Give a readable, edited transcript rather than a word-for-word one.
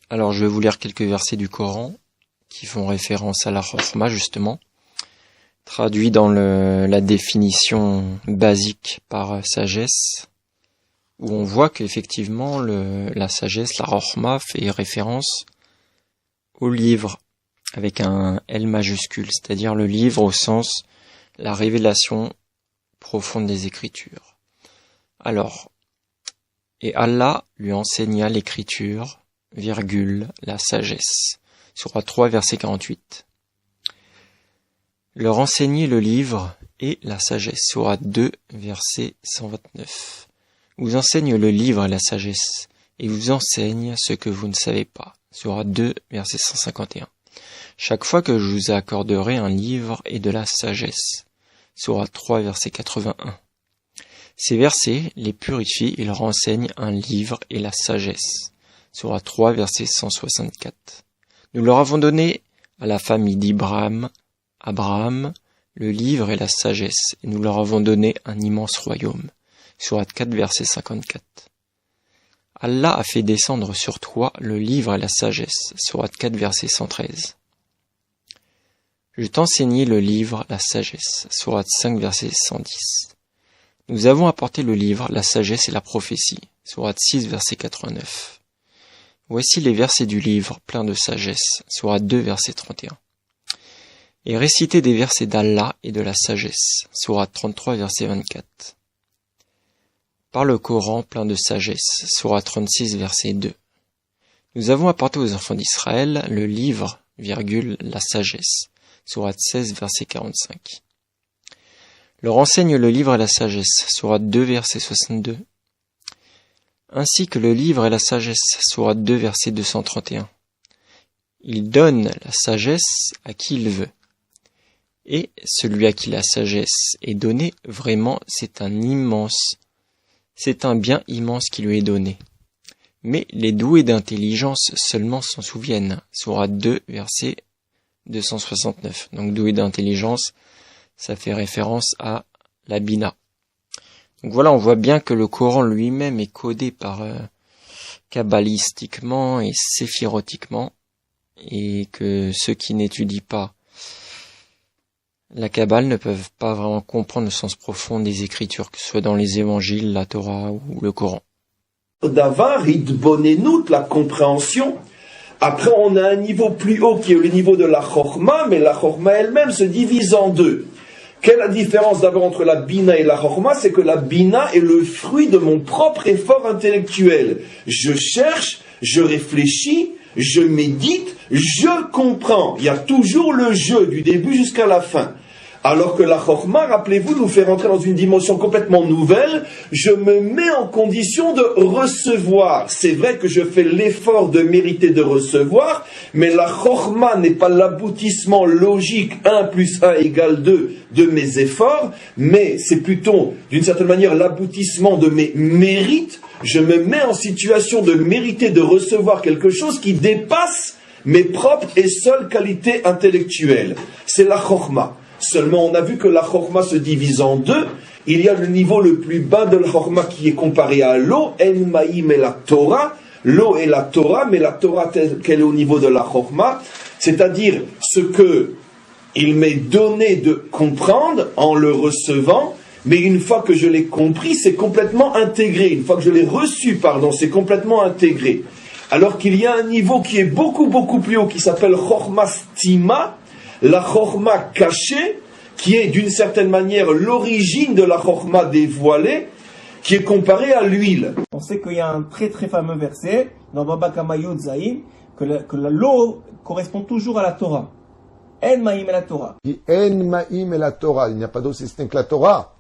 Alors je vais vous lire quelques versets du Coran qui font référence à la Chokhma justement, traduit dans la définition basique par sagesse, où on voit qu'effectivement la sagesse, la Chokhma, fait référence au livre avec un L majuscule, c'est-à-dire le livre au sens la révélation profonde des Écritures. Alors, et Allah lui enseigna l'écriture, la sagesse. Sourate 3, verset 48. Leur enseigner le livre et la sagesse. Sourate 2, verset 129. Vous enseigne le livre et la sagesse, et vous enseigne ce que vous ne savez pas. Sourate 2, verset 151. Chaque fois que je vous accorderai un livre et de la sagesse. Sourate 3, verset 81. Ces versets les purifient et leur enseignent un livre et la sagesse. Sourate 3, verset 164. Nous leur avons donné à la famille d'Abraham, le livre et la sagesse, et nous leur avons donné un immense royaume. Sourate 4, verset 54. Allah a fait descendre sur toi le livre et la sagesse. Sourate 4, verset 113. Je t'enseignai le livre, la sagesse. Sourate 5, verset 110. Nous avons apporté le livre, la sagesse et la prophétie. Sourate 6, verset 89. Voici les versets du livre plein de sagesse. Sourate 2, verset 31. Et récitez des versets d'Allah et de la sagesse. Sourate 33, verset 24. Par le Coran plein de sagesse. Sourate 36, verset 2. Nous avons apporté aux enfants d'Israël le livre, la sagesse. Sourate 16, verset 45. Leur enseigne le livre et la sagesse. Sourate 2, verset 62. Ainsi que le livre et la sagesse. Sourate 2, verset 231. Il donne la sagesse à qui il veut. Et celui à qui la sagesse est donnée, vraiment, c'est un bien immense qui lui est donné. Mais les doués d'intelligence seulement s'en souviennent. Sourate 2, verset 269. Donc doués d'intelligence, ça fait référence à la Bina. Donc voilà, on voit bien que le Coran lui-même est codé par kabbalistiquement et séphirotiquement, et que ceux qui n'étudient pas la Kabbale ne peuvent pas vraiment comprendre le sens profond des Écritures, que ce soit dans les évangiles, la Torah ou le Coran. D'avoir idbonenout, la compréhension. Après, on a un niveau plus haut qui est le niveau de la Chokhma, mais la Chokhma elle-même se divise en deux. Quelle est la différence d'abord entre la Bina et la Chokhma? C'est que la Bina est le fruit de mon propre effort intellectuel. Je cherche, je réfléchis, je médite, je comprends. Il y a toujours le jeu du début jusqu'à la fin. Alors que la Chokhma, rappelez-vous, nous fait rentrer dans une dimension complètement nouvelle. Je me mets en condition de recevoir. C'est vrai que je fais l'effort de mériter de recevoir, mais la Chokhma n'est pas l'aboutissement logique 1 plus 1 égale 2 de mes efforts, mais c'est plutôt, d'une certaine manière, l'aboutissement de mes mérites. Je me mets en situation de mériter de recevoir quelque chose qui dépasse mes propres et seules qualités intellectuelles. C'est la Chokhma. Seulement, on a vu que la Chokhma se divise en deux. Il y a le niveau le plus bas de la Chokhma qui est comparé à l'eau, En Maïm et la Torah. L'eau est la Torah, mais la Torah telle qu'elle est au niveau de la Chokhma, c'est-à-dire ce que il m'est donné de comprendre en le recevant, mais une fois que je l'ai compris, c'est complètement intégré. Une fois que je l'ai reçu, c'est complètement intégré. Alors qu'il y a un niveau qui est beaucoup, beaucoup plus haut, qui s'appelle Chokhma Stima, la Chokhma cachée, qui est d'une certaine manière l'origine de la Chokhma dévoilée, qui est comparée à l'huile. On sait qu'il y a un très très fameux verset dans Baba Kama Yod Zayin, que l'eau correspond toujours à la Torah. En Maïm et la Torah. En Maïm et la Torah. Il n'y a pas d'eau si ce n'est que la Torah.